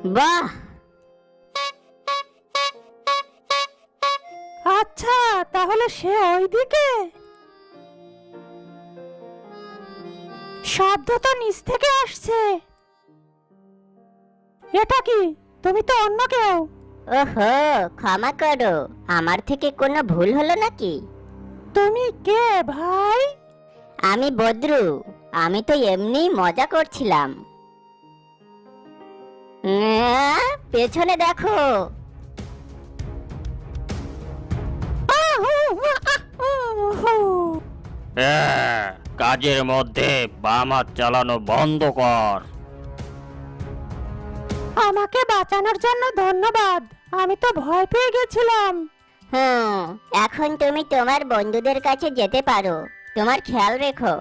বাহ! আচ্ছা, তাহলে সে ওইদিকে। শব্দ তো নিচ থেকে আসছে। এটা কি? তুমি তো অন্য কেউ। ওহো, ক্ষমা করো, আমার থেকে কোনো ভুল হলো নাকি? তুমি কে ভাই? আমি বদ্রু। আমি তো এমনিই মজা করছিলাম। পেছনে দেখো। কাজের মধ্যে বাম হাত চালানো বন্ধ কর। আমাকে বাঁচানোর জন্য ধন্যবাদ। আমি তো ভয় পেয়ে গেছিলাম। এখন তুমি তোমার বন্ধুদের কাছে যেতে পারো। তোমার খেয়াল রেখো।